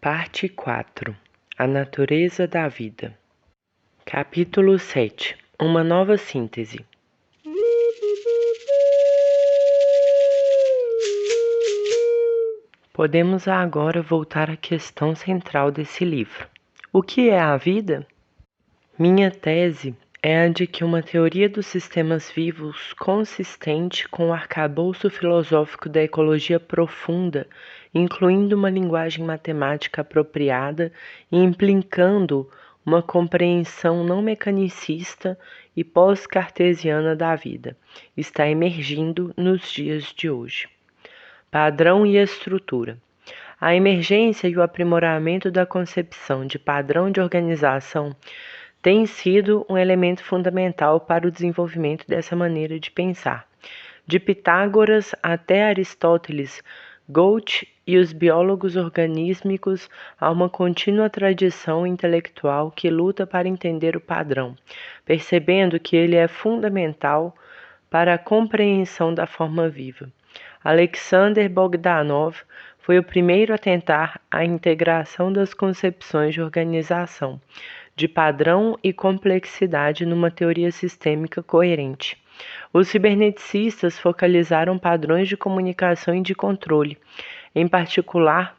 Parte 4. A natureza da vida. Capítulo 7. Uma nova síntese. Podemos agora voltar à questão central desse livro. O que é a vida? Minha tese é a de que uma teoria dos sistemas vivos consistente com o arcabouço filosófico da ecologia profunda, incluindo uma linguagem matemática apropriada e implicando uma compreensão não mecanicista e pós-cartesiana da vida, está emergindo nos dias de hoje. Padrão e estrutura. A emergência e o aprimoramento da concepção de padrão de organização tem sido um elemento fundamental para o desenvolvimento dessa maneira de pensar. De Pitágoras até Aristóteles, Goethe e os biólogos organísmicos, há uma contínua tradição intelectual que luta para entender o padrão, percebendo que ele é fundamental para a compreensão da forma viva. Alexander Bogdanov foi o primeiro a tentar a integração das concepções de organização, de padrão e complexidade numa teoria sistêmica coerente. Os ciberneticistas focalizaram padrões de comunicação e de controle, em particular,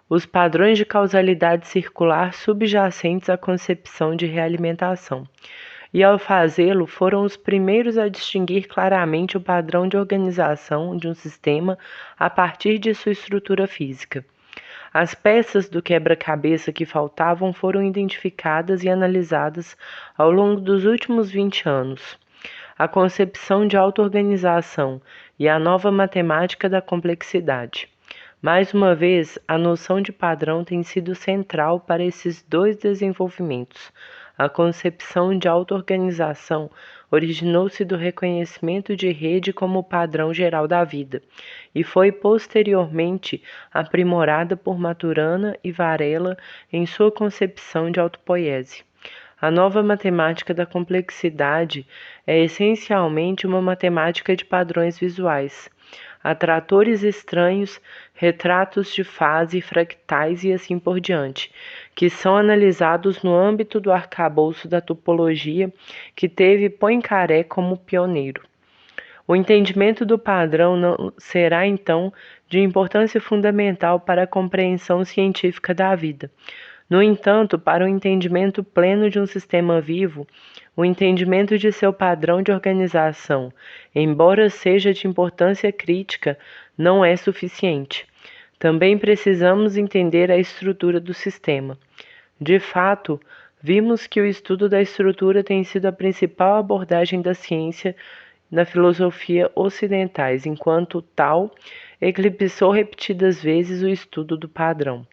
os padrões de causalidade circular subjacentes à concepção de realimentação. E ao fazê-lo, foram os primeiros a distinguir claramente o padrão de organização de um sistema a partir de sua estrutura física. As peças do quebra-cabeça que faltavam foram identificadas e analisadas ao longo dos últimos 20 anos. A concepção de auto-organização e a nova matemática da complexidade. Mais uma vez, a noção de padrão tem sido central para esses dois desenvolvimentos. A concepção de auto-organização originou-se do reconhecimento de rede como padrão geral da vida e foi posteriormente aprimorada por Maturana e Varela em sua concepção de autopoiese. A nova matemática da complexidade é essencialmente uma matemática de padrões visuais. Atratores estranhos, retratos de fase, fractais e assim por diante, que são analisados no âmbito do arcabouço da topologia que teve Poincaré como pioneiro. O entendimento do padrão não será, então, de importância fundamental para a compreensão científica da vida. No entanto, para o entendimento pleno de um sistema vivo, o entendimento de seu padrão de organização, embora seja de importância crítica, não é suficiente. Também precisamos entender a estrutura do sistema. De fato, vimos que o estudo da estrutura tem sido a principal abordagem da ciência na filosofia ocidentais, enquanto tal, eclipsou repetidas vezes o estudo do padrão.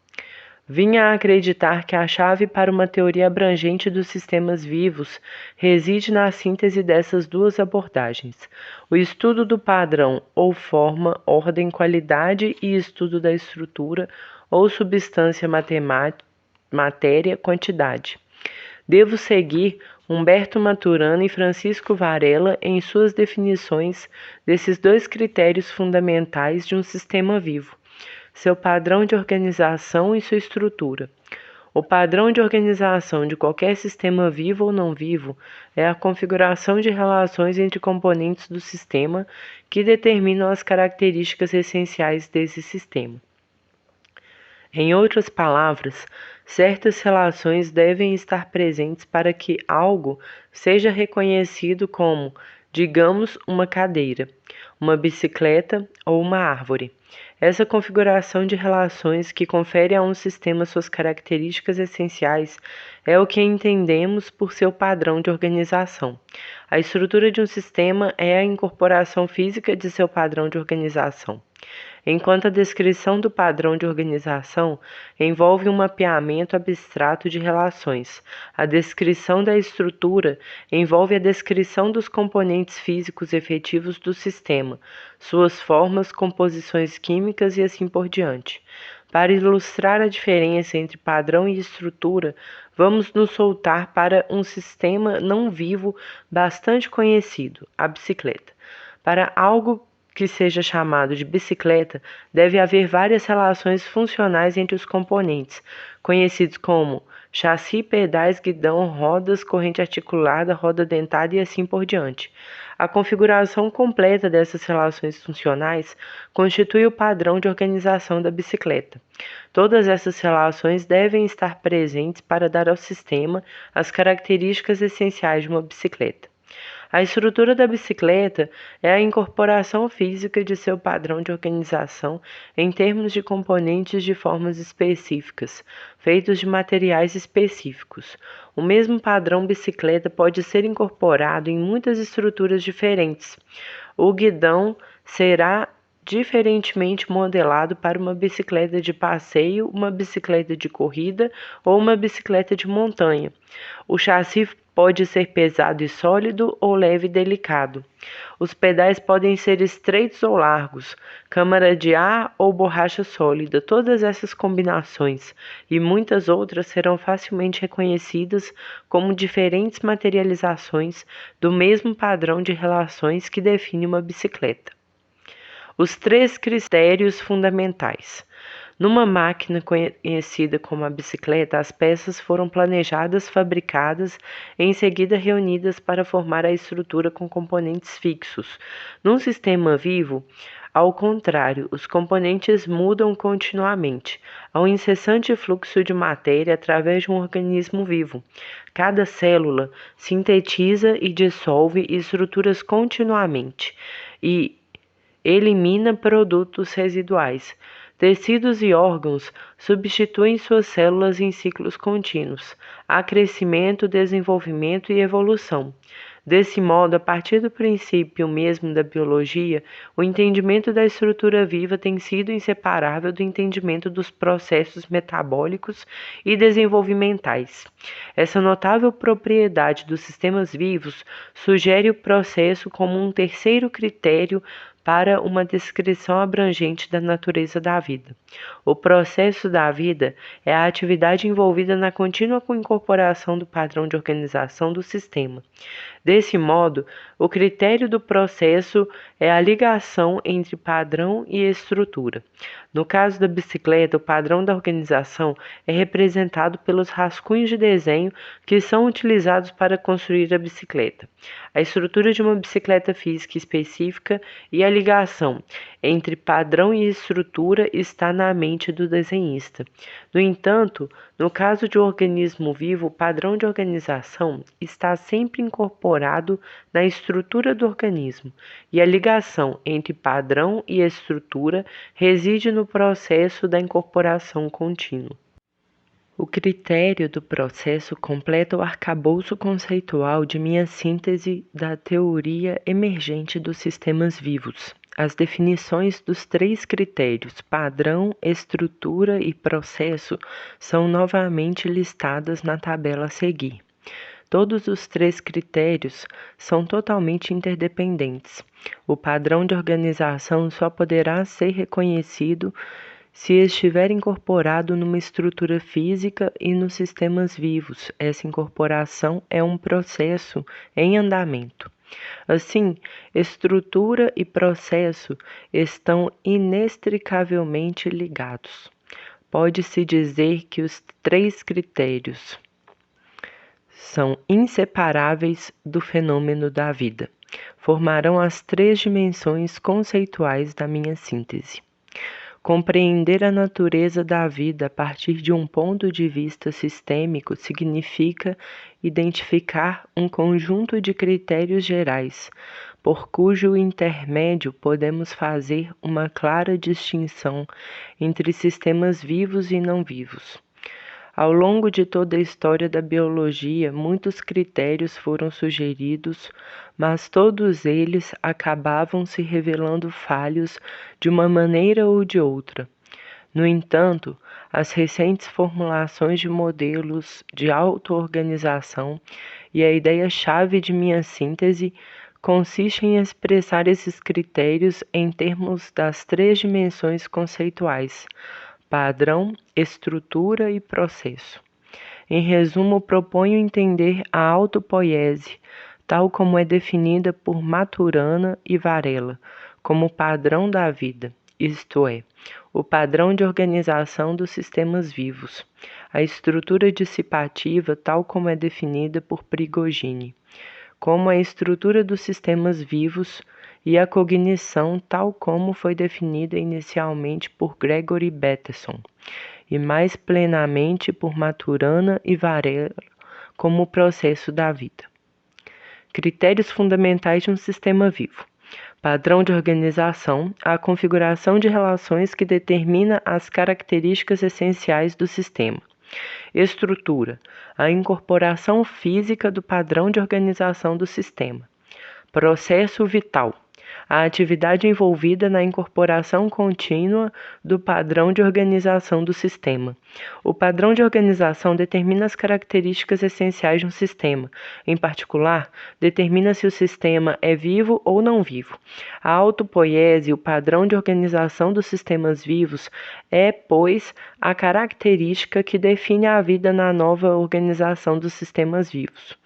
Vinha a acreditar que a chave para uma teoria abrangente dos sistemas vivos reside na síntese dessas duas abordagens: o estudo do padrão ou forma, ordem, qualidade e estudo da estrutura ou substância matéria, quantidade. Devo seguir Humberto Maturana e Francisco Varela em suas definições desses dois critérios fundamentais de um sistema vivo: seu padrão de organização e sua estrutura. O padrão de organização de qualquer sistema vivo ou não vivo é a configuração de relações entre componentes do sistema que determinam as características essenciais desse sistema. Em outras palavras, certas relações devem estar presentes para que algo seja reconhecido como, digamos, uma cadeira, uma bicicleta ou uma árvore. Essa configuração de relações que confere a um sistema suas características essenciais é o que entendemos por seu padrão de organização. A estrutura de um sistema é a incorporação física de seu padrão de organização. Enquanto a descrição do padrão de organização envolve um mapeamento abstrato de relações, a descrição da estrutura envolve a descrição dos componentes físicos efetivos do sistema, suas formas, composições químicas e assim por diante. Para ilustrar a diferença entre padrão e estrutura, vamos nos soltar para um sistema não vivo bastante conhecido, a bicicleta. Para algo que seja chamado de bicicleta, deve haver várias relações funcionais entre os componentes, conhecidos como chassi, pedais, guidão, rodas, corrente articulada, roda dentada e assim por diante. A configuração completa dessas relações funcionais constitui o padrão de organização da bicicleta. Todas essas relações devem estar presentes para dar ao sistema as características essenciais de uma bicicleta. A estrutura da bicicleta é a incorporação física de seu padrão de organização em termos de componentes de formas específicas, feitos de materiais específicos. O mesmo padrão bicicleta pode ser incorporado em muitas estruturas diferentes. O guidão será diferentemente modelado para uma bicicleta de passeio, uma bicicleta de corrida ou uma bicicleta de montanha. O chassi pode ser pesado e sólido ou leve e delicado. Os pedais podem ser estreitos ou largos, câmara de ar ou borracha sólida. Todas essas combinações e muitas outras serão facilmente reconhecidas como diferentes materializações do mesmo padrão de relações que define uma bicicleta. Os 3 critérios fundamentais. Numa máquina conhecida como a bicicleta, as peças foram planejadas, fabricadas e em seguida reunidas para formar a estrutura com componentes fixos. Num sistema vivo, ao contrário, os componentes mudam continuamente. Há um incessante fluxo de matéria através de um organismo vivo. Cada célula sintetiza e dissolve estruturas continuamente e elimina produtos residuais. Tecidos e órgãos substituem suas células em ciclos contínuos. Há crescimento, desenvolvimento e evolução. Desse modo, a partir do princípio mesmo da biologia, o entendimento da estrutura viva tem sido inseparável do entendimento dos processos metabólicos e desenvolvimentais. Essa notável propriedade dos sistemas vivos sugere o processo como um terceiro critério para uma descrição abrangente da natureza da vida. O processo da vida é a atividade envolvida na contínua incorporação do padrão de organização do sistema. Desse modo, o critério do processo é a ligação entre padrão e estrutura. No caso da bicicleta, o padrão da organização é representado pelos rascunhos de desenho que são utilizados para construir a bicicleta. A estrutura de uma bicicleta física específica e a ligação entre padrão e estrutura está na mente do desenhista. No entanto, no caso de um organismo vivo, o padrão de organização está sempre incorporado na estrutura do organismo, e a ligação entre padrão e estrutura reside no processo da incorporação contínua. O critério do processo completa o arcabouço conceitual de minha síntese da teoria emergente dos sistemas vivos. As definições dos 3 critérios, padrão, estrutura e processo, são novamente listadas na tabela a seguir. Todos os 3 critérios são totalmente interdependentes. O padrão de organização só poderá ser reconhecido se estiver incorporado numa estrutura física e nos sistemas vivos. Essa incorporação é um processo em andamento. Assim, estrutura e processo estão inextricavelmente ligados. Pode-se dizer que os 3 critérios são inseparáveis do fenômeno da vida. Formarão as 3 dimensões conceituais da minha síntese. Compreender a natureza da vida a partir de um ponto de vista sistêmico significa identificar um conjunto de critérios gerais, por cujo intermédio podemos fazer uma clara distinção entre sistemas vivos e não vivos. Ao longo de toda a história da biologia, muitos critérios foram sugeridos, mas todos eles acabavam se revelando falhos de uma maneira ou de outra. No entanto, as recentes formulações de modelos de auto-organização e a ideia-chave de minha síntese consiste em expressar esses critérios em termos das 3 dimensões conceituais: padrão, estrutura e processo. Em resumo, proponho entender a autopoiese, tal como é definida por Maturana e Varela, como padrão da vida, isto é, o padrão de organização dos sistemas vivos, a estrutura dissipativa tal como é definida por Prigogine, como a estrutura dos sistemas vivos e a cognição tal como foi definida inicialmente por Gregory Bateson e mais plenamente por Maturana e Varela como o processo da vida. Critérios fundamentais de um sistema vivo. Padrão de organização, a configuração de relações que determina as características essenciais do sistema. Estrutura, a incorporação física do padrão de organização do sistema. Processo vital, a atividade envolvida na incorporação contínua do padrão de organização do sistema. O padrão de organização determina as características essenciais de um sistema. Em particular, determina se o sistema é vivo ou não vivo. A autopoiese, o padrão de organização dos sistemas vivos, é, pois, a característica que define a vida na nova organização dos sistemas vivos.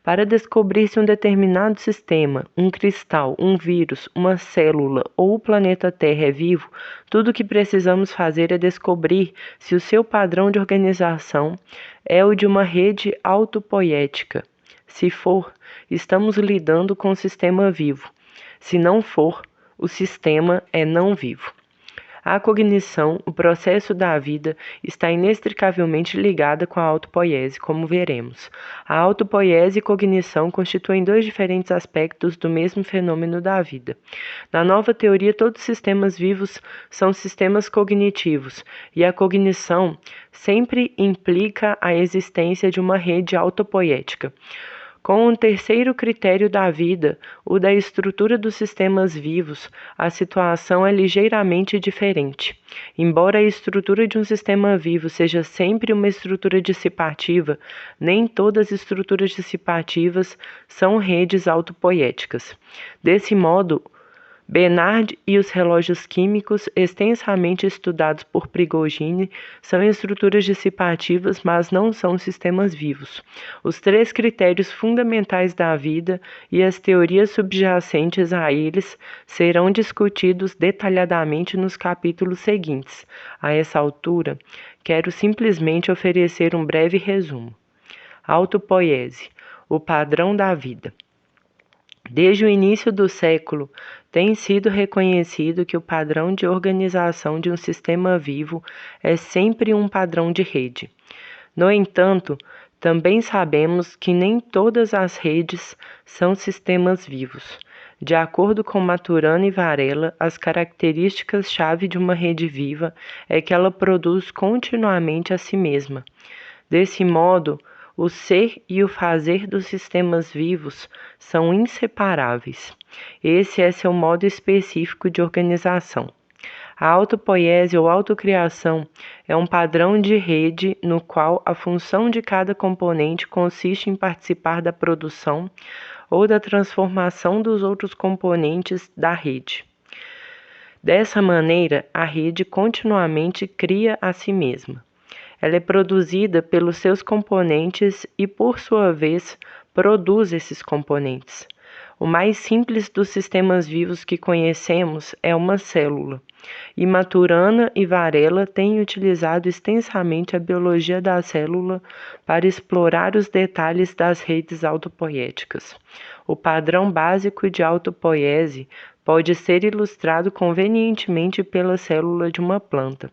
Para descobrir se um determinado sistema, um cristal, um vírus, uma célula ou o planeta Terra é vivo, tudo o que precisamos fazer é descobrir se o seu padrão de organização é o de uma rede autopoética. Se for, estamos lidando com um sistema vivo. Se não for, o sistema é não vivo. A cognição, o processo da vida, está inextricavelmente ligada com a autopoiese, como veremos. A autopoiese e cognição constituem dois diferentes aspectos do mesmo fenômeno da vida. Na nova teoria, todos os sistemas vivos são sistemas cognitivos, e a cognição sempre implica a existência de uma rede autopoética. Com o terceiro critério da vida, o da estrutura dos sistemas vivos, a situação é ligeiramente diferente. Embora a estrutura de um sistema vivo seja sempre uma estrutura dissipativa, nem todas as estruturas dissipativas são redes autopoéticas. Desse modo, Bernard e os relógios químicos, extensamente estudados por Prigogine, são estruturas dissipativas, mas não são sistemas vivos. Os três critérios fundamentais da vida e as teorias subjacentes a eles serão discutidos detalhadamente nos capítulos seguintes. A essa altura, quero simplesmente oferecer um breve resumo. Autopoiese, o padrão da vida. Desde o início do século, tem sido reconhecido que o padrão de organização de um sistema vivo é sempre um padrão de rede. No entanto, também sabemos que nem todas as redes são sistemas vivos. De acordo com Maturana e Varela, as características-chave de uma rede viva é que ela produz continuamente a si mesma. Desse modo, o ser e o fazer dos sistemas vivos são inseparáveis. Esse é seu modo específico de organização. A autopoiese ou autocriação é um padrão de rede no qual a função de cada componente consiste em participar da produção ou da transformação dos outros componentes da rede. Dessa maneira, a rede continuamente cria a si mesma. Ela é produzida pelos seus componentes e, por sua vez, produz esses componentes. O mais simples dos sistemas vivos que conhecemos é uma célula, e Maturana e Varela têm utilizado extensamente a biologia da célula para explorar os detalhes das redes autopoéticas. O padrão básico de autopoiese pode ser ilustrado convenientemente pela célula de uma planta.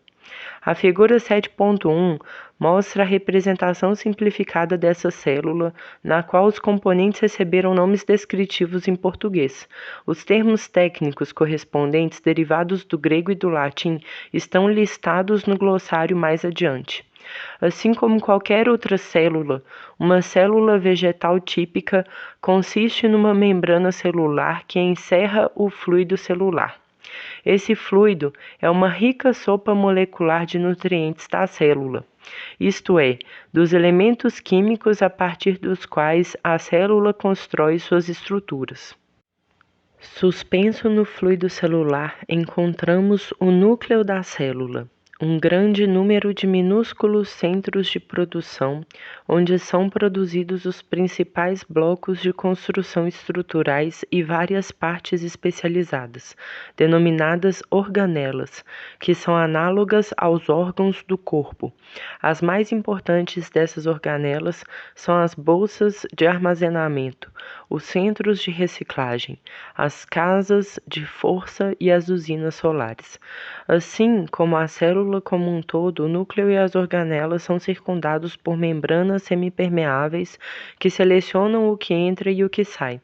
A figura 7.1 mostra a representação simplificada dessa célula, na qual os componentes receberam nomes descritivos em português. Os termos técnicos correspondentes, derivados do grego e do latim, estão listados no glossário mais adiante. Assim como qualquer outra célula, uma célula vegetal típica consiste numa membrana celular que encerra o fluido celular. Esse fluido é uma rica sopa molecular de nutrientes da célula, isto é, dos elementos químicos a partir dos quais a célula constrói suas estruturas. Suspenso no fluido celular, encontramos o núcleo da célula, um grande número de minúsculos centros de produção, onde são produzidos os principais blocos de construção estruturais e várias partes especializadas, denominadas organelas, que são análogas aos órgãos do corpo. As mais importantes dessas organelas são as bolsas de armazenamento, os centros de reciclagem, as casas de força e as usinas solares. Assim como a célula como um todo, o núcleo e as organelas são circundados por membranas semipermeáveis que selecionam o que entra e o que sai.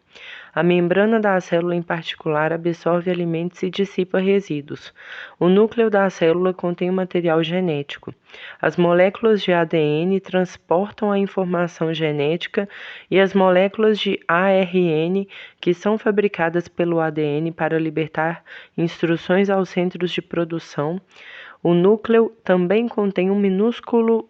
A membrana da célula, em particular, absorve alimentos e dissipa resíduos. O núcleo da célula contém o material genético. As moléculas de ADN transportam a informação genética e as moléculas de ARN, que são fabricadas pelo ADN para libertar instruções aos centros de produção. O núcleo também contém um minúsculo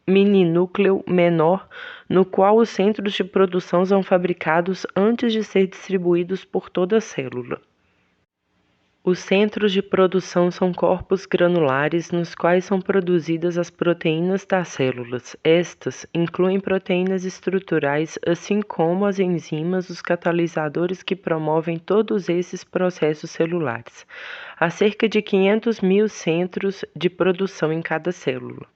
mininúcleo menor, no qual os centros de produção são fabricados antes de ser distribuídos por toda a célula. Os centros de produção são corpos granulares nos quais são produzidas as proteínas das células. Estas incluem proteínas estruturais, assim como as enzimas, os catalisadores que promovem todos esses processos celulares. Há cerca de 500 mil centros de produção em cada célula.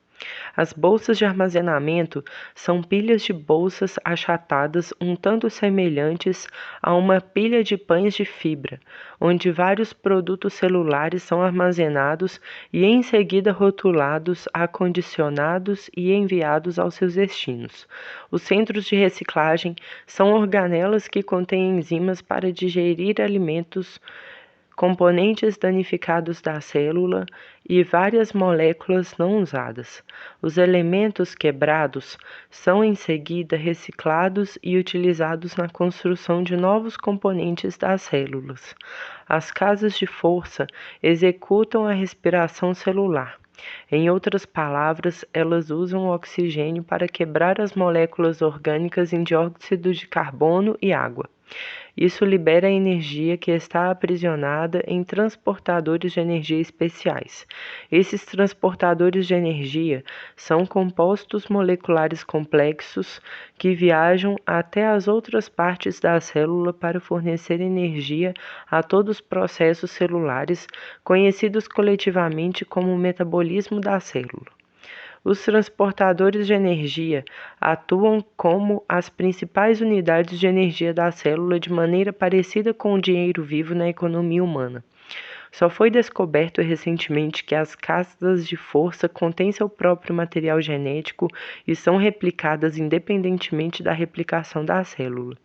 As bolsas de armazenamento são pilhas de bolsas achatadas um tanto semelhantes a uma pilha de pães de fibra, onde vários produtos celulares são armazenados e em seguida rotulados, acondicionados e enviados aos seus destinos. Os centros de reciclagem são organelas que contêm enzimas para digerir alimentos, componentes danificados da célula e várias moléculas não usadas. Os elementos quebrados são em seguida reciclados e utilizados na construção de novos componentes das células. As casas de força executam a respiração celular. Em outras palavras, elas usam o oxigênio para quebrar as moléculas orgânicas em dióxido de carbono e água. Isso libera a energia que está aprisionada em transportadores de energia especiais. Esses transportadores de energia são compostos moleculares complexos que viajam até as outras partes da célula para fornecer energia a todos os processos celulares, conhecidos coletivamente como o metabolismo da célula. Os transportadores de energia atuam como as principais unidades de energia da célula de maneira parecida com o dinheiro vivo na economia humana. Só foi descoberto recentemente que as casas de força contêm seu próprio material genético e são replicadas independentemente da replicação da célula.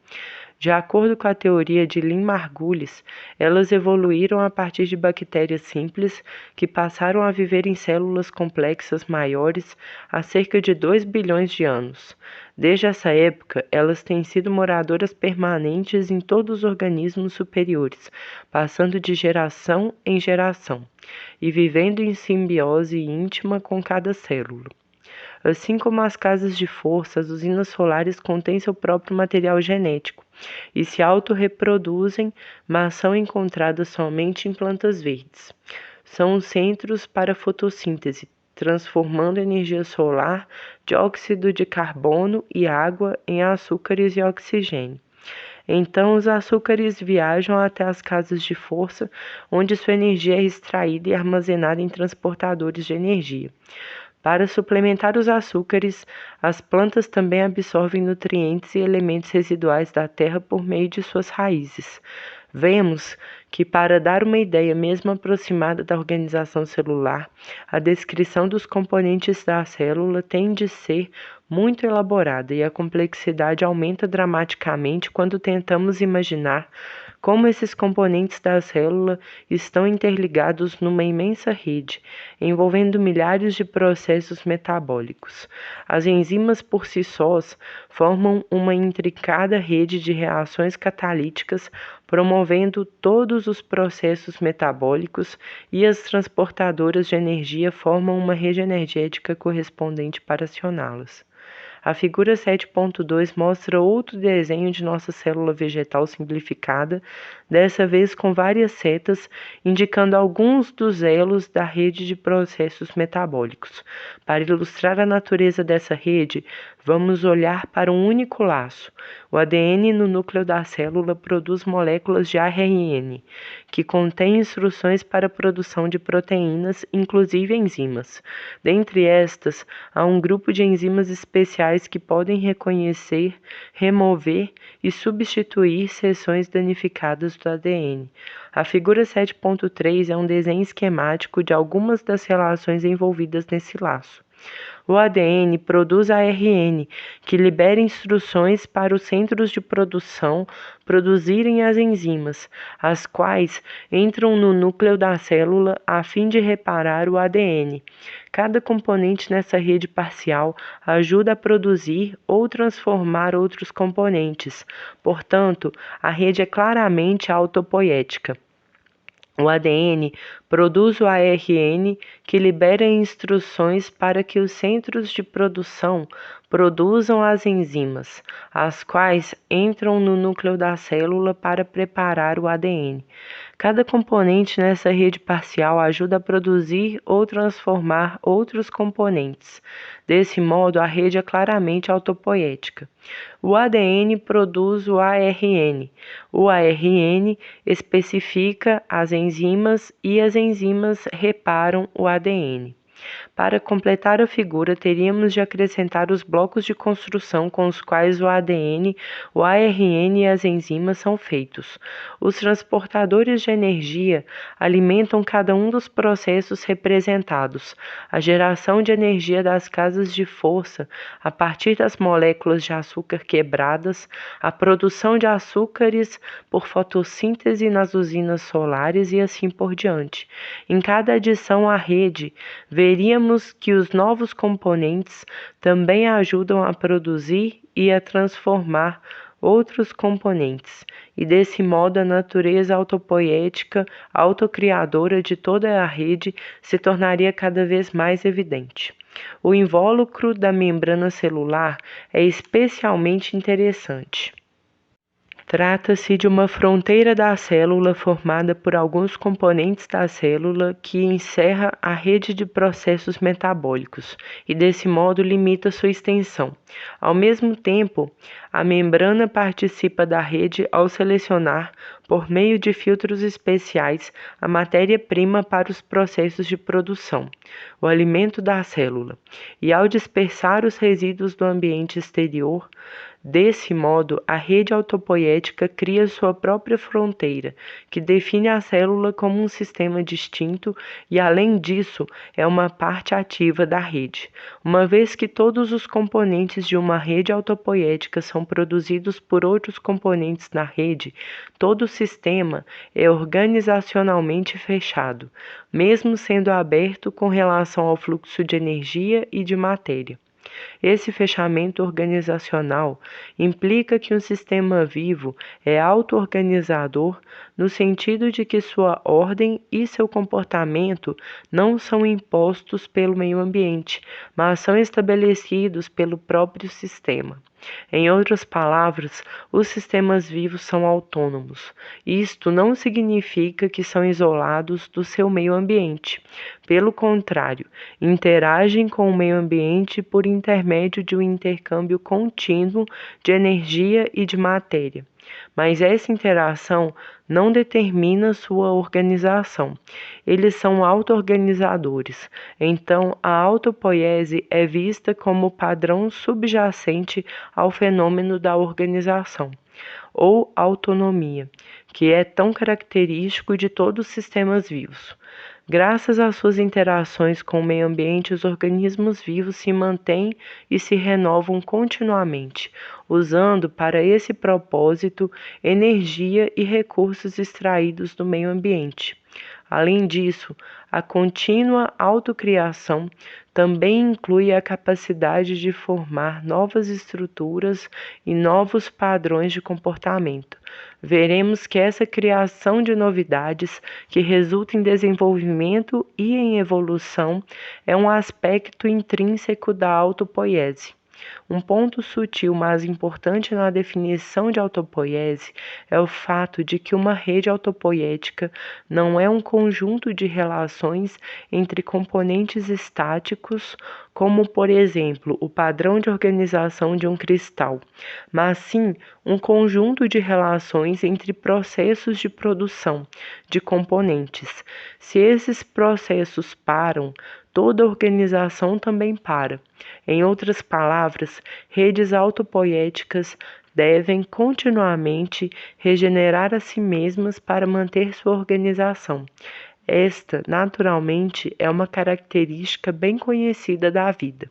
De acordo com a teoria de Lynn-Margulis, elas evoluíram a partir de bactérias simples que passaram a viver em células complexas maiores há cerca de 2 bilhões de anos. Desde essa época, elas têm sido moradoras permanentes em todos os organismos superiores, passando de geração em geração e vivendo em simbiose íntima com cada célula. Assim como as casas de força, as usinas solares contêm seu próprio material genético e se autorreproduzem, mas são encontradas somente em plantas verdes. São os centros para fotossíntese, transformando energia solar, dióxido de carbono e água em açúcares e oxigênio. Então, os açúcares viajam até as casas de força, onde sua energia é extraída e armazenada em transportadores de energia. Para suplementar os açúcares, as plantas também absorvem nutrientes e elementos residuais da terra por meio de suas raízes. Vemos que, para dar uma ideia mesmo aproximada da organização celular, a descrição dos componentes da célula tem de ser muito elaborada e a complexidade aumenta dramaticamente quando tentamos imaginar como esses componentes da célula estão interligados numa imensa rede, envolvendo milhares de processos metabólicos. As enzimas por si sós formam uma intricada rede de reações catalíticas, promovendo todos os processos metabólicos, e as transportadoras de energia formam uma rede energética correspondente para acioná-las. A figura 7.2 mostra outro desenho de nossa célula vegetal simplificada, dessa vez com várias setas, indicando alguns dos elos da rede de processos metabólicos. Para ilustrar a natureza dessa rede, vamos olhar para um único laço. O ADN no núcleo da célula produz moléculas de ARN, que contêm instruções para a produção de proteínas, inclusive enzimas. Dentre estas, há um grupo de enzimas especiais que podem reconhecer, remover e substituir seções danificadas do ADN. A figura 7.3 é um desenho esquemático de algumas das relações envolvidas nesse laço. O ADN produz ARN, que libera instruções para os centros de produção produzirem as enzimas, as quais entram no núcleo da célula a fim de reparar o ADN. Cada componente nessa rede parcial ajuda a produzir ou transformar outros componentes. Portanto, a rede é claramente autopoética. O ADN produz o ARN, que libera instruções para que os centros de produção produzam as enzimas, as quais entram no núcleo da célula para preparar o ADN. Cada componente nessa rede parcial ajuda a produzir ou transformar outros componentes. Desse modo, a rede é claramente autopoética. O ADN produz o ARN. O ARN especifica as enzimas e as enzimas reparam o ADN. Para completar a figura, teríamos de acrescentar os blocos de construção com os quais o ADN, o ARN e as enzimas são feitos. Os transportadores de energia alimentam cada um dos processos representados. A geração de energia das casas de força a partir das moléculas de açúcar quebradas, a produção de açúcares por fotossíntese nas usinas solares e assim por diante. Em cada adição à rede, veríamos que os novos componentes também ajudam a produzir e a transformar outros componentes, e desse modo a natureza autopoética, autocriadora de toda a rede se tornaria cada vez mais evidente. O invólucro da membrana celular é especialmente interessante. Trata-se de uma fronteira da célula formada por alguns componentes da célula que encerra a rede de processos metabólicos e, desse modo, limita sua extensão. Ao mesmo tempo, a membrana participa da rede ao selecionar, por meio de filtros especiais, a matéria-prima para os processos de produção, o alimento da célula, e ao dispersar os resíduos do ambiente exterior. Desse modo, a rede autopoética cria sua própria fronteira, que define a célula como um sistema distinto e, além disso, é uma parte ativa da rede. Uma vez que todos os componentes de uma rede autopoética são produzidos por outros componentes na rede, todo o sistema é organizacionalmente fechado, mesmo sendo aberto com relação ao fluxo de energia e de matéria. Esse fechamento organizacional implica que um sistema vivo é auto-organizador no sentido de que sua ordem e seu comportamento não são impostos pelo meio ambiente, mas são estabelecidos pelo próprio sistema. Em outras palavras, os sistemas vivos são autônomos. Isto não significa que são isolados do seu meio ambiente. Pelo contrário, interagem com o meio ambiente por intermédio de um intercâmbio contínuo de energia e de matéria. Mas essa interação não determina sua organização. Eles são auto-organizadores. Então, a autopoiese é vista como padrão subjacente ao fenômeno da organização, ou autonomia, que é tão característico de todos os sistemas vivos. Graças às suas interações com o meio ambiente, os organismos vivos se mantêm e se renovam continuamente, usando para esse propósito energia e recursos extraídos do meio ambiente. Além disso, a contínua autocriação também inclui a capacidade de formar novas estruturas e novos padrões de comportamento. Veremos que essa criação de novidades, que resulta em desenvolvimento e em evolução, é um aspecto intrínseco da autopoiese. Um ponto sutil, mas importante na definição de autopoiese é o fato de que uma rede autopoiética não é um conjunto de relações entre componentes estáticos, como, por exemplo, o padrão de organização de um cristal, mas sim um conjunto de relações entre processos de produção de componentes. Se esses processos param, toda organização também para. Em outras palavras, redes autopoiéticas devem continuamente regenerar a si mesmas para manter sua organização. Esta, naturalmente, é uma característica bem conhecida da vida.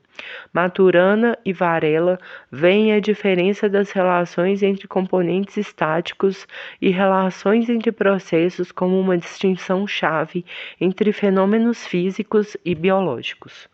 Maturana e Varela veem a diferença das relações entre componentes estáticos e relações entre processos como uma distinção-chave entre fenômenos físicos e biológicos.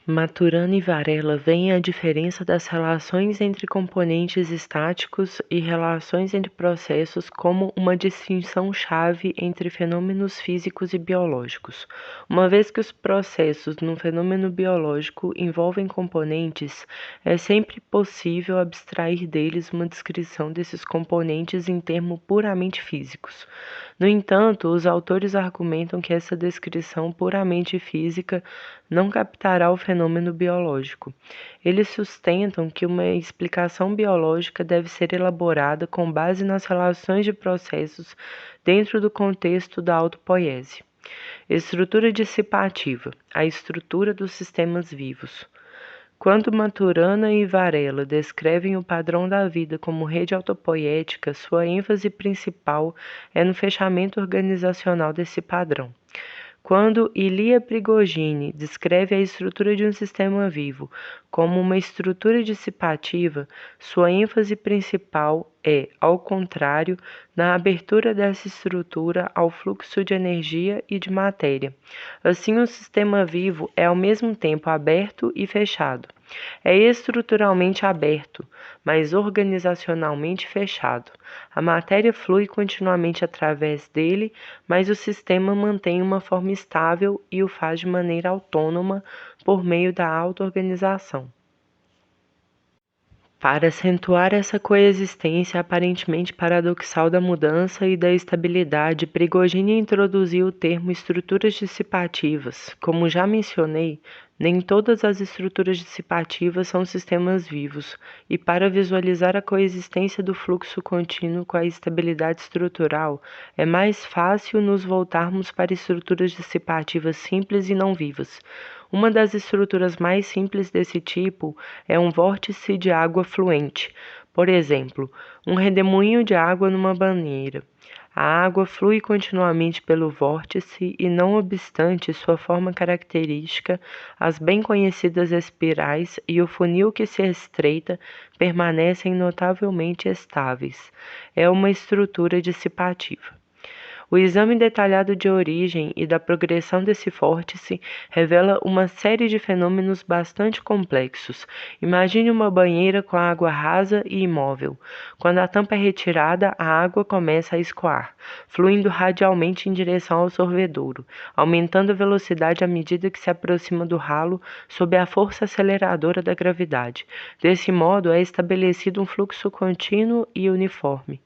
Maturana e Varela veem a diferença das relações entre componentes estáticos e relações entre processos como uma distinção-chave entre fenômenos físicos e biológicos. Uma vez que os processos num fenômeno biológico envolvem componentes, é sempre possível abstrair deles uma descrição desses componentes em termos puramente físicos. No entanto, os autores argumentam que essa descrição puramente física não captará o fenômeno biológico. Eles sustentam que uma explicação biológica deve ser elaborada com base nas relações de processos dentro do contexto da autopoiese. Estrutura dissipativa, a estrutura dos sistemas vivos. Quando Maturana e Varela descrevem o padrão da vida como rede autopoiética, sua ênfase principal é no fechamento organizacional desse padrão. Quando Ilia Prigogine descreve a estrutura de um sistema vivo como uma estrutura dissipativa, sua ênfase principal é, ao contrário, na abertura dessa estrutura ao fluxo de energia e de matéria. Assim, o sistema vivo é ao mesmo tempo aberto e fechado. É estruturalmente aberto, mas organizacionalmente fechado. A matéria flui continuamente através dele, mas o sistema mantém uma forma estável e o faz de maneira autônoma por meio da auto-organização. Para acentuar essa coexistência aparentemente paradoxal da mudança e da estabilidade, Prigogine introduziu o termo estruturas dissipativas. Como já mencionei, nem todas as estruturas dissipativas são sistemas vivos, e para visualizar a coexistência do fluxo contínuo com a estabilidade estrutural, é mais fácil nos voltarmos para estruturas dissipativas simples e não vivas. Uma das estruturas mais simples desse tipo é um vórtice de água fluente. Por exemplo, um redemoinho de água numa banheira. A água flui continuamente pelo vórtice e, não obstante sua forma característica, as bem conhecidas espirais e o funil que se estreita permanecem notavelmente estáveis. É uma estrutura dissipativa. O exame detalhado de origem e da progressão desse vórtice revela uma série de fenômenos bastante complexos. Imagine uma banheira com água rasa e imóvel. Quando a tampa é retirada, a água começa a escoar, fluindo radialmente em direção ao sorvedouro, aumentando a velocidade à medida que se aproxima do ralo sob a força aceleradora da gravidade. Desse modo, é estabelecido um fluxo contínuo e uniforme.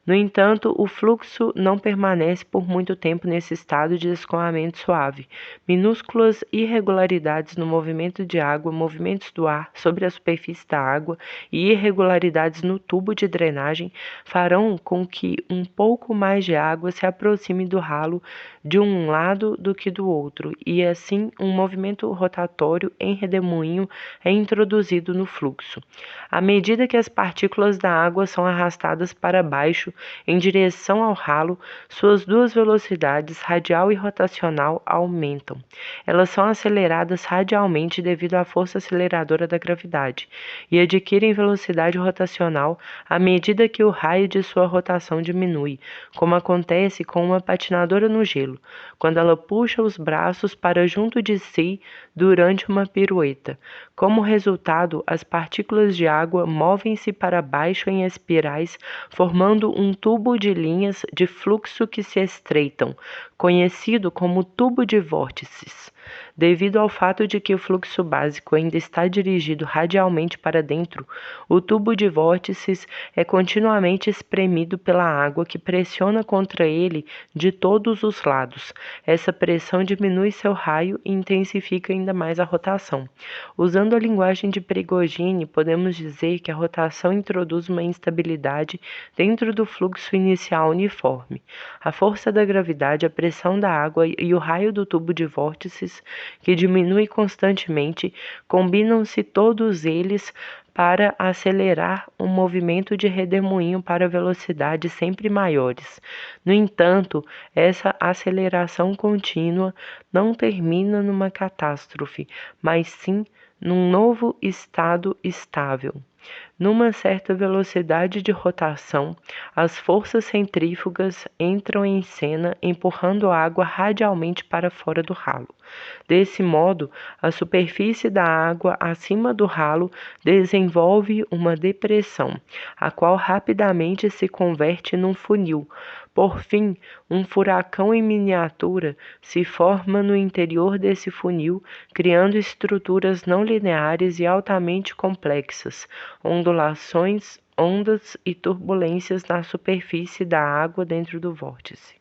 No entanto, o fluxo não permanece por muito tempo nesse estado de escoamento suave. Minúsculas irregularidades no movimento de água, movimentos do ar sobre a superfície da água e irregularidades no tubo de drenagem farão com que um pouco mais de água se aproxime do ralo de um lado do que do outro, e assim um movimento rotatório em redemoinho é introduzido no fluxo. À medida que as partículas da água são arrastadas para baixo em direção ao ralo, suas duas velocidades, radial e rotacional, aumentam. Elas são aceleradas radialmente devido à força aceleradora da gravidade e adquirem velocidade rotacional à medida que o raio de sua rotação diminui, como acontece com uma patinadora no gelo, quando ela puxa os braços para junto de si durante uma pirueta. Como resultado, as partículas de água movem-se para baixo em espirais, formando um tubo de linhas de fluxo que se estreitam, conhecido como tubo de vórtices, devido ao fato de que o fluxo básico ainda está dirigido radialmente para dentro. O tubo de vórtices é continuamente espremido pela água que pressiona contra ele de todos os lados. Essa pressão diminui seu raio e intensifica ainda mais a rotação. Usando a linguagem de Prigogine, podemos dizer que a rotação introduz uma instabilidade dentro do fluxo inicial uniforme. A força da gravidade, a pressão da água e o raio do tubo de vórtices, que diminui constantemente, combinam-se todos eles para acelerar um movimento de redemoinho para velocidades sempre maiores. No entanto, essa aceleração contínua não termina numa catástrofe, mas sim num novo estado estável. Numa certa velocidade de rotação, as forças centrífugas entram em cena, empurrando a água radialmente para fora do ralo. Desse modo, a superfície da água acima do ralo desenvolve uma depressão, a qual rapidamente se converte num funil. Por fim, um furacão em miniatura se forma no interior desse funil, criando estruturas não lineares e altamente complexas, ondulações, ondas e turbulências na superfície da água dentro do vórtice.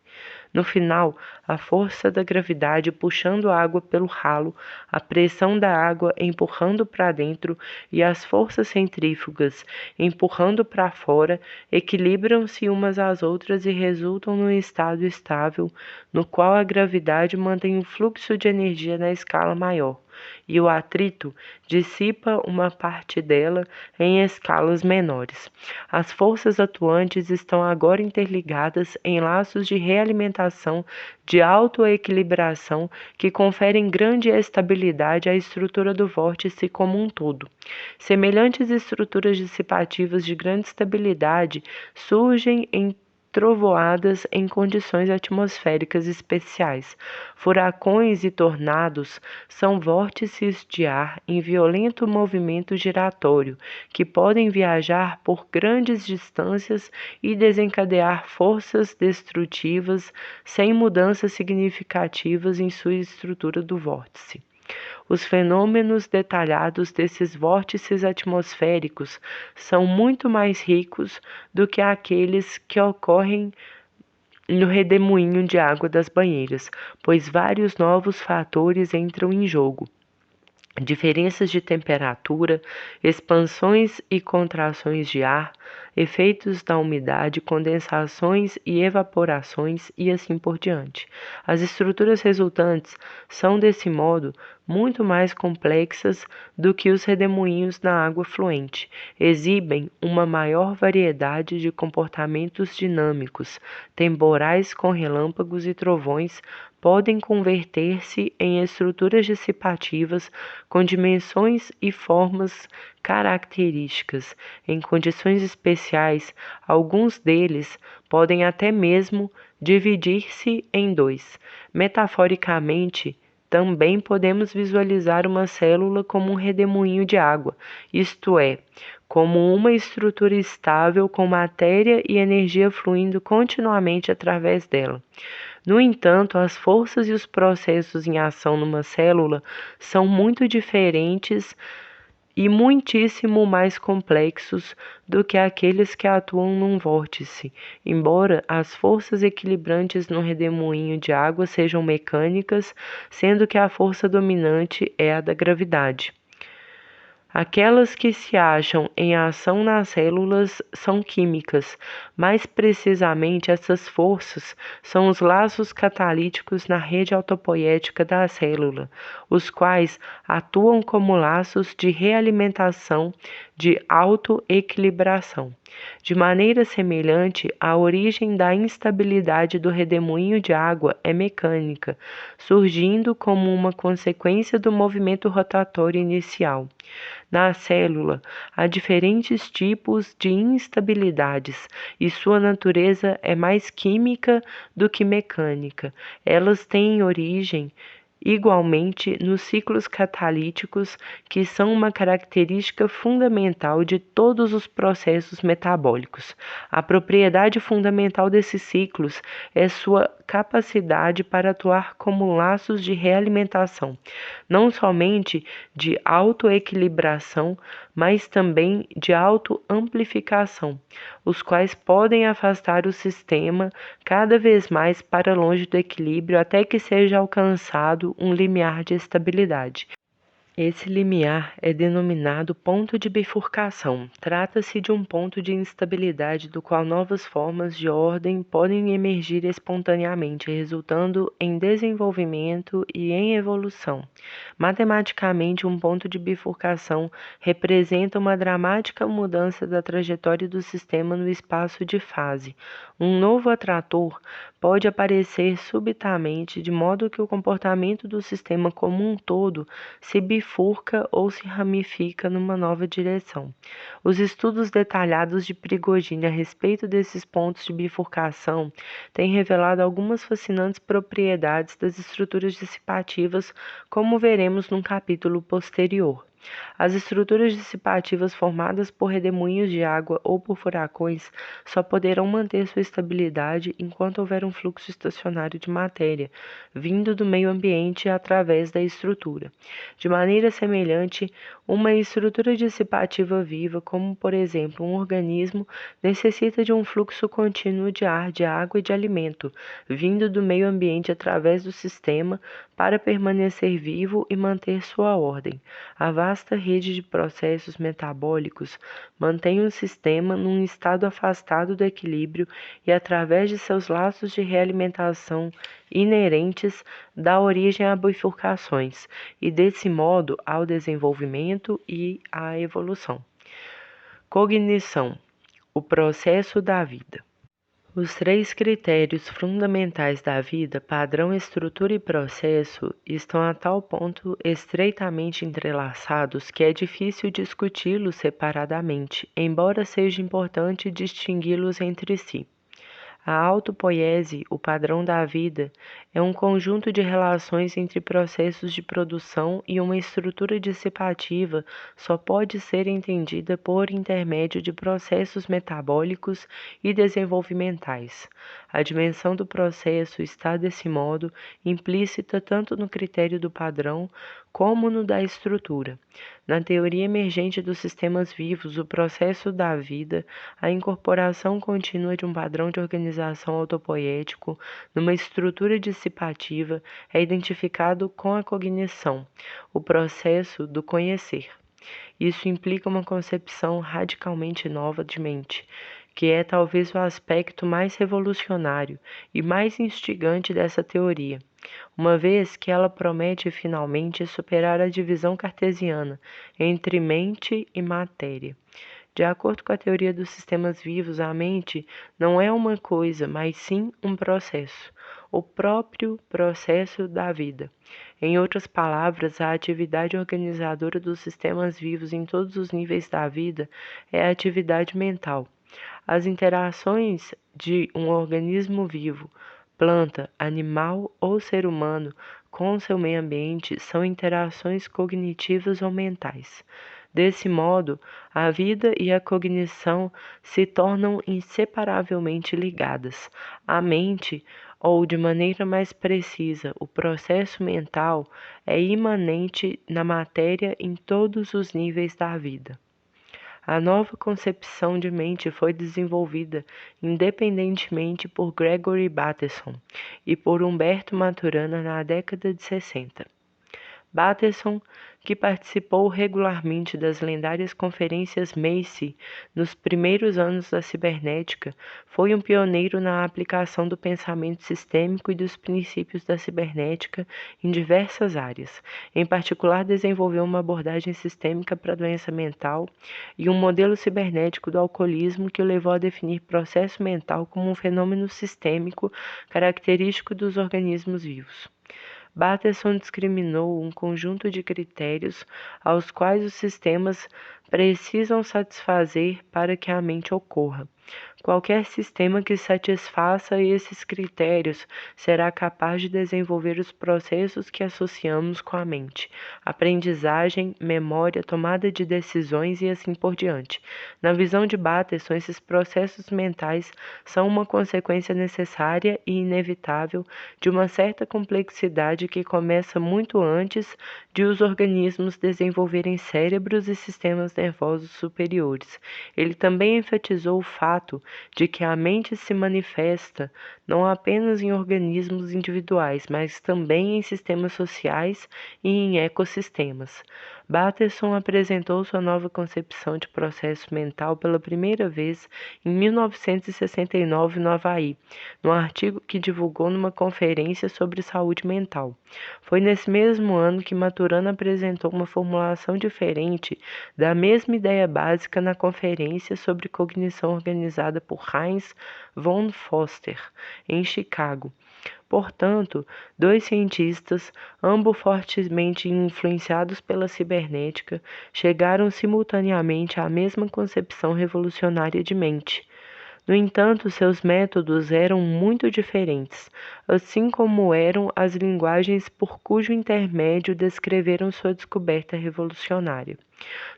No final, a força da gravidade puxando a água pelo ralo, a pressão da água empurrando para dentro e as forças centrífugas empurrando para fora equilibram-se umas às outras e resultam num estado estável, no qual a gravidade mantém o fluxo de energia na escala maior e o atrito dissipa uma parte dela em escalas menores. As forças atuantes estão agora interligadas em laços de realimentação de autoequilibração que conferem grande estabilidade à estrutura do vórtice como um todo. Semelhantes estruturas dissipativas de grande estabilidade surgem em trovoadas em condições atmosféricas especiais. Furacões e tornados são vórtices de ar em violento movimento giratório, que podem viajar por grandes distâncias e desencadear forças destrutivas sem mudanças significativas em sua estrutura do vórtice. Os fenômenos detalhados desses vórtices atmosféricos são muito mais ricos do que aqueles que ocorrem no redemoinho de água das banheiras, pois vários novos fatores entram em jogo. Diferenças de temperatura, expansões e contrações de ar, efeitos da umidade, condensações e evaporações e assim por diante. As estruturas resultantes são, desse modo, muito mais complexas do que os redemoinhos na água fluente. Exibem uma maior variedade de comportamentos dinâmicos, temporais com relâmpagos e trovões, podem converter-se em estruturas dissipativas com dimensões e formas características. Em condições especiais, alguns deles podem até mesmo dividir-se em dois. Metaforicamente, também podemos visualizar uma célula como um redemoinho de água, isto é, como uma estrutura estável com matéria e energia fluindo continuamente através dela. No entanto, as forças e os processos em ação numa célula são muito diferentes e muitíssimo mais complexos do que aqueles que atuam num vórtice, embora as forças equilibrantes no redemoinho de água sejam mecânicas, sendo que a força dominante é a da gravidade. Aquelas que se acham em ação nas células são químicas. Mais precisamente, essas forças são os laços catalíticos na rede autopoética da célula, os quais atuam como laços de realimentação, de autoequilibração. De maneira semelhante, a origem da instabilidade do redemoinho de água é mecânica, surgindo como uma consequência do movimento rotatório inicial. Na célula, há diferentes tipos de instabilidades e sua natureza é mais química do que mecânica. Elas têm origem igualmente nos ciclos catalíticos, que são uma característica fundamental de todos os processos metabólicos. A propriedade fundamental desses ciclos é sua capacidade para atuar como laços de realimentação, não somente de autoequilibração, mas também de autoamplificação, os quais podem afastar o sistema cada vez mais para longe do equilíbrio até que seja alcançado um limiar de estabilidade. Esse limiar é denominado ponto de bifurcação. Trata-se de um ponto de instabilidade do qual novas formas de ordem podem emergir espontaneamente, resultando em desenvolvimento e em evolução. Matematicamente, um ponto de bifurcação representa uma dramática mudança da trajetória do sistema no espaço de fase. Um novo atrator pode aparecer subitamente, de modo que o comportamento do sistema como um todo se bifurca ou se ramifica numa nova direção. Os estudos detalhados de Prigogine a respeito desses pontos de bifurcação têm revelado algumas fascinantes propriedades das estruturas dissipativas, como veremos num capítulo posterior. As estruturas dissipativas formadas por redemoinhos de água ou por furacões só poderão manter sua estabilidade enquanto houver um fluxo estacionário de matéria, vindo do meio ambiente através da estrutura. De maneira semelhante, uma estrutura dissipativa viva, como por exemplo um organismo, necessita de um fluxo contínuo de ar, de água e de alimento, vindo do meio ambiente através do sistema, para permanecer vivo e manter sua ordem. A vasta rede de processos metabólicos mantém o sistema num estado afastado do equilíbrio e, através de seus laços de realimentação inerentes, dá origem a bifurcações e, desse modo, ao desenvolvimento e à evolução. Cognição: o processo da vida. Os três critérios fundamentais da vida, padrão, estrutura e processo, estão a tal ponto estreitamente entrelaçados que é difícil discuti-los separadamente, embora seja importante distingui-los entre si. A autopoiese, o padrão da vida, é um conjunto de relações entre processos de produção e uma estrutura dissipativa só pode ser entendida por intermédio de processos metabólicos e desenvolvimentais. A dimensão do processo está, desse modo, implícita tanto no critério do padrão como no da estrutura. Na teoria emergente dos sistemas vivos, o processo da vida, a incorporação contínua de um padrão de organização autopoético numa estrutura dissipativa, é identificado com a cognição, o processo do conhecer. Isso implica uma concepção radicalmente nova de mente, que é talvez o aspecto mais revolucionário e mais instigante dessa teoria, uma vez que ela promete finalmente superar a divisão cartesiana entre mente e matéria. De acordo com a teoria dos sistemas vivos, a mente não é uma coisa, mas sim um processo, o próprio processo da vida. Em outras palavras, a atividade organizadora dos sistemas vivos em todos os níveis da vida é a atividade mental. As interações de um organismo vivo, planta, animal ou ser humano, com seu meio ambiente são interações cognitivas ou mentais. Desse modo, a vida e a cognição se tornam inseparavelmente ligadas. A mente, ou de maneira mais precisa, o processo mental, é imanente na matéria em todos os níveis da vida. A nova concepção de mente foi desenvolvida independentemente por Gregory Bateson e por Humberto Maturana na década de 60. Bateson, que participou regularmente das lendárias conferências Macy nos primeiros anos da cibernética, foi um pioneiro na aplicação do pensamento sistêmico e dos princípios da cibernética em diversas áreas. Em particular, desenvolveu uma abordagem sistêmica para a doença mental e um modelo cibernético do alcoolismo que o levou a definir processo mental como um fenômeno sistêmico característico dos organismos vivos. Bateson discriminou um conjunto de critérios aos quais os sistemas precisam satisfazer para que a mente ocorra. Qualquer sistema que satisfaça esses critérios será capaz de desenvolver os processos que associamos com a mente: aprendizagem, memória, tomada de decisões e assim por diante. Na visão de Bateson, esses processos mentais são uma consequência necessária e inevitável de uma certa complexidade que começa muito antes de os organismos desenvolverem cérebros e sistemas nervosos superiores. Ele também enfatizou o fato de que a mente se manifesta não apenas em organismos individuais, mas também em sistemas sociais e em ecossistemas. Bateson apresentou sua nova concepção de processo mental pela primeira vez em 1969 no Havaí, num artigo que divulgou numa conferência sobre saúde mental. Foi nesse mesmo ano que Maturana apresentou uma formulação diferente da mesma ideia básica na conferência sobre cognição organizada por Heinz von Foster, em Chicago. Portanto, dois cientistas, ambos fortemente influenciados pela cibernética, chegaram simultaneamente à mesma concepção revolucionária de mente. No entanto, seus métodos eram muito diferentes, assim como eram as linguagens por cujo intermédio descreveram sua descoberta revolucionária.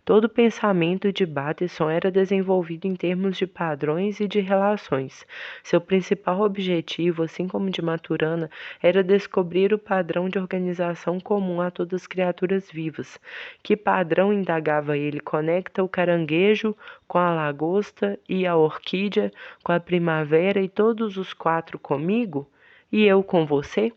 Todo o pensamento de Bateson era desenvolvido em termos de padrões e de relações. Seu principal objetivo, assim como de Maturana, era descobrir o padrão de organização comum a todas as criaturas vivas. Que padrão, indagava ele, conecta o caranguejo com a lagosta e a orquídea com a primavera e todos os quatro comigo? E eu com você?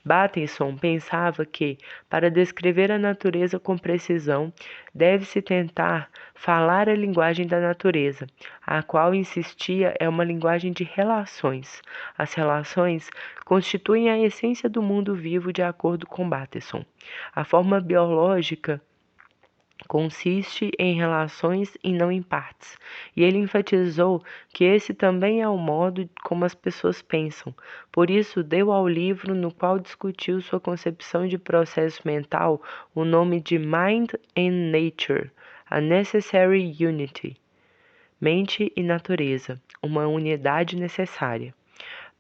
Bateson pensava que, para descrever a natureza com precisão, deve-se tentar falar a linguagem da natureza, a qual insistia é uma linguagem de relações. As relações constituem a essência do mundo vivo de acordo com Bateson. A forma biológica consiste em relações e não em partes, e ele enfatizou que esse também é o modo como as pessoas pensam. Por isso, deu ao livro no qual discutiu sua concepção de processo mental o nome de Mind and Nature, a Necessary Unity, mente e natureza, uma unidade necessária.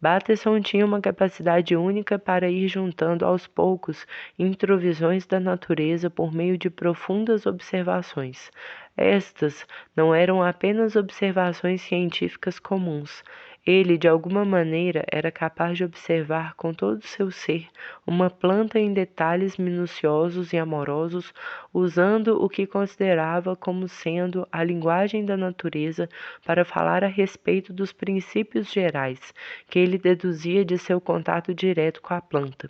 Bateson tinha uma capacidade única para ir juntando aos poucos introvisões da natureza por meio de profundas observações. Estas não eram apenas observações científicas comuns. Ele, de alguma maneira, era capaz de observar com todo o seu ser uma planta em detalhes minuciosos e amorosos, usando o que considerava como sendo a linguagem da natureza para falar a respeito dos princípios gerais que ele deduzia de seu contato direto com a planta.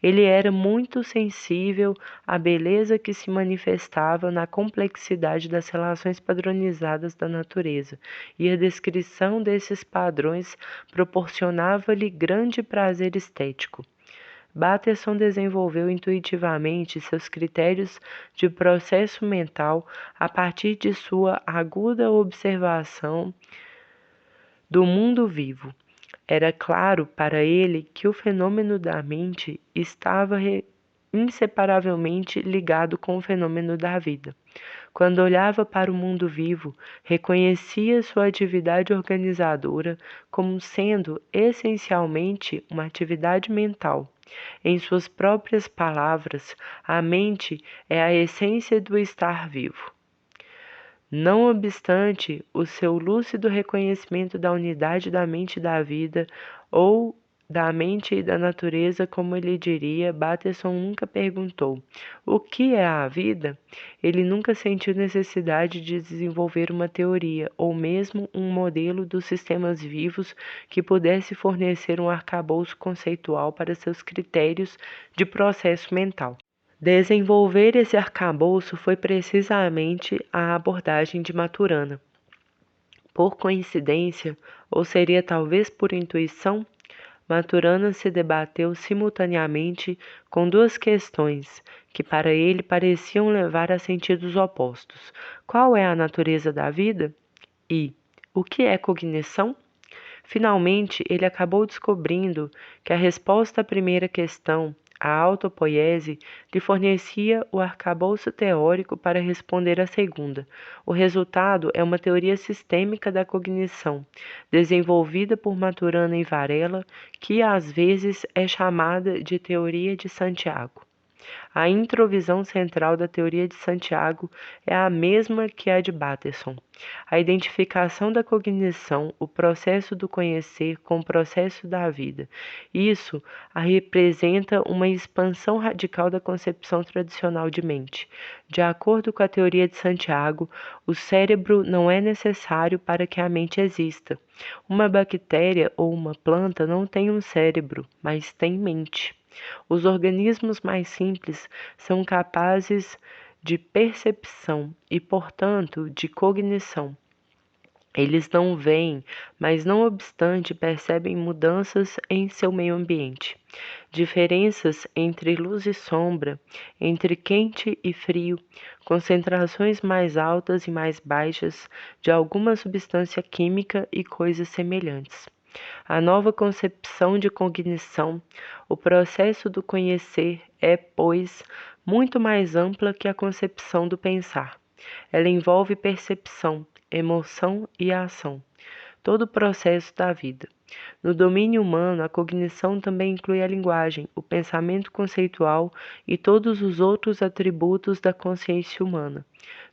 Ele era muito sensível à beleza que se manifestava na complexidade das relações padronizadas da natureza, e a descrição desses padrões proporcionava-lhe grande prazer estético. Bateson desenvolveu intuitivamente seus critérios de processo mental a partir de sua aguda observação do mundo vivo. Era claro para ele que o fenômeno da mente estava inseparavelmente ligado com o fenômeno da vida. Quando olhava para o mundo vivo, reconhecia sua atividade organizadora como sendo essencialmente uma atividade mental. Em suas próprias palavras, a mente é a essência do estar vivo. Não obstante o seu lúcido reconhecimento da unidade da mente e da vida, ou da mente e da natureza, como ele diria, Bateson nunca perguntou: o que é a vida? Ele nunca sentiu necessidade de desenvolver uma teoria, ou mesmo um modelo dos sistemas vivos que pudesse fornecer um arcabouço conceitual para seus critérios de processo mental. Desenvolver esse arcabouço foi precisamente a abordagem de Maturana. Por coincidência, ou seria talvez por intuição, Maturana se debateu simultaneamente com duas questões que para ele pareciam levar a sentidos opostos. Qual é a natureza da vida? E o que é cognição? Finalmente, ele acabou descobrindo que a resposta à primeira questão, A autopoiese lhe fornecia o arcabouço teórico para responder à segunda. O resultado é uma teoria sistêmica da cognição, desenvolvida por Maturana e Varela, que às vezes é chamada de teoria de Santiago. A introvisão central da teoria de Santiago é a mesma que a de Bateson. A identificação da cognição, o processo do conhecer com o processo da vida. Isso representa uma expansão radical da concepção tradicional de mente. De acordo com a teoria de Santiago, o cérebro não é necessário para que a mente exista. Uma bactéria ou uma planta não tem um cérebro, mas tem mente. Os organismos mais simples são capazes de percepção e, portanto, de cognição. Eles não veem, mas não obstante percebem mudanças em seu meio ambiente, diferenças entre luz e sombra, entre quente e frio, concentrações mais altas e mais baixas de alguma substância química e coisas semelhantes. A nova concepção de cognição, o processo do conhecer, é, pois, muito mais ampla que a concepção do pensar. Ela envolve percepção, emoção e ação, todo o processo da vida. No domínio humano, a cognição também inclui a linguagem, o pensamento conceitual e todos os outros atributos da consciência humana.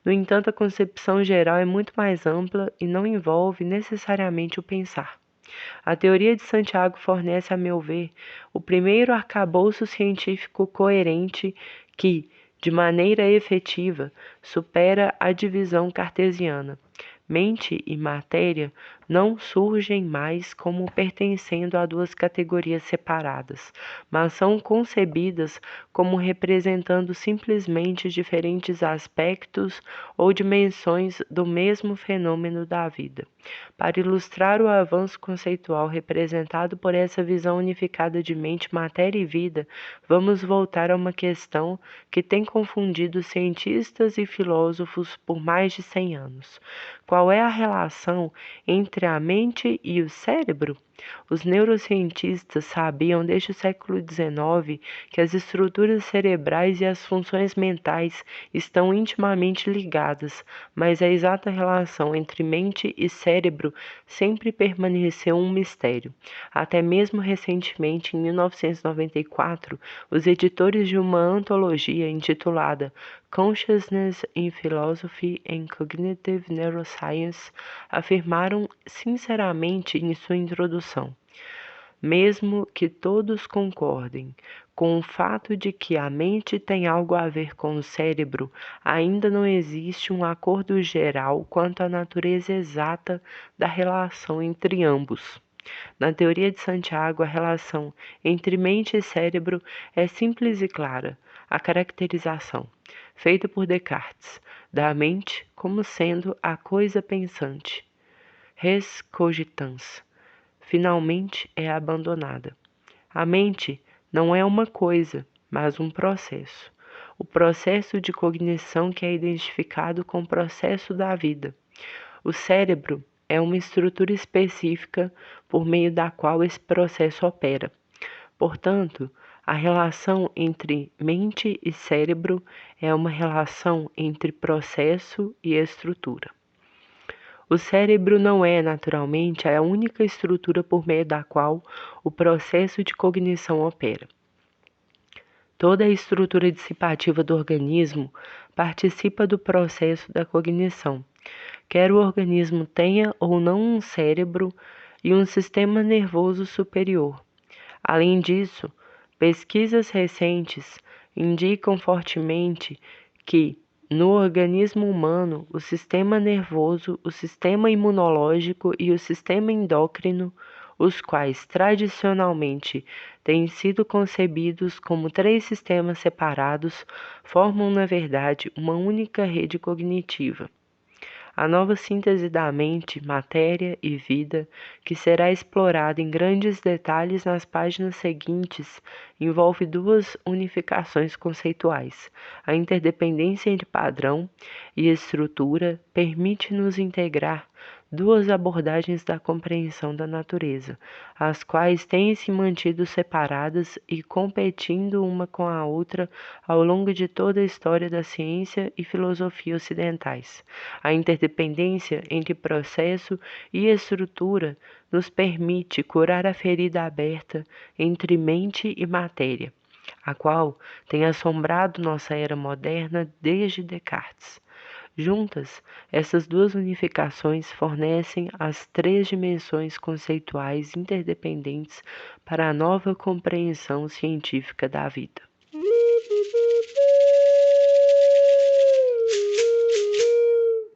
No entanto, a concepção geral é muito mais ampla e não envolve necessariamente o pensar. A teoria de Santiago fornece, a meu ver, o primeiro arcabouço científico coerente que, de maneira efetiva, supera a divisão cartesiana. Mente e matéria não surgem mais como pertencendo a duas categorias separadas, mas são concebidas como representando simplesmente diferentes aspectos ou dimensões do mesmo fenômeno da vida. Para ilustrar o avanço conceitual representado por essa visão unificada de mente, matéria e vida, vamos voltar a uma questão que tem confundido cientistas e filósofos por mais de 100 anos. Qual é a relação entre a mente e o cérebro? Os neurocientistas sabiam desde o século XIX que as estruturas cerebrais e as funções mentais estão intimamente ligadas, mas a exata relação entre mente e cérebro sempre permaneceu um mistério. Até mesmo recentemente, em 1994, os editores de uma antologia intitulada Consciousness in Philosophy and Cognitive Neuroscience afirmaram sinceramente em sua introdução: mesmo que todos concordem com o fato de que a mente tem algo a ver com o cérebro, ainda não existe um acordo geral quanto à natureza exata da relação entre ambos. Na teoria de Santiago, a relação entre mente e cérebro é simples e clara. A caracterização, feita por Descartes, da mente como sendo a coisa pensante, res cogitans, finalmente é abandonada. A mente não é uma coisa, mas um processo. O processo de cognição que é identificado com o processo da vida. O cérebro é uma estrutura específica por meio da qual esse processo opera. Portanto, a relação entre mente e cérebro é uma relação entre processo e estrutura. O cérebro não é, naturalmente, a única estrutura por meio da qual o processo de cognição opera. Toda a estrutura dissipativa do organismo participa do processo da cognição, quer o organismo tenha ou não um cérebro e um sistema nervoso superior. Além disso, pesquisas recentes indicam fortemente que, no organismo humano, o sistema nervoso, o sistema imunológico e o sistema endócrino, os quais tradicionalmente têm sido concebidos como três sistemas separados, formam, na verdade, uma única rede cognitiva. A nova síntese da mente, matéria e vida, que será explorada em grandes detalhes nas páginas seguintes, envolve duas unificações conceituais. A interdependência entre padrão e estrutura permite-nos integrar duas abordagens da compreensão da natureza, as quais têm se mantido separadas e competindo uma com a outra ao longo de toda a história da ciência e filosofia ocidentais. A interdependência entre processo e estrutura nos permite curar a ferida aberta entre mente e matéria, a qual tem assombrado nossa era moderna desde Descartes. Juntas, essas duas unificações fornecem as três dimensões conceituais interdependentes para a nova compreensão científica da vida.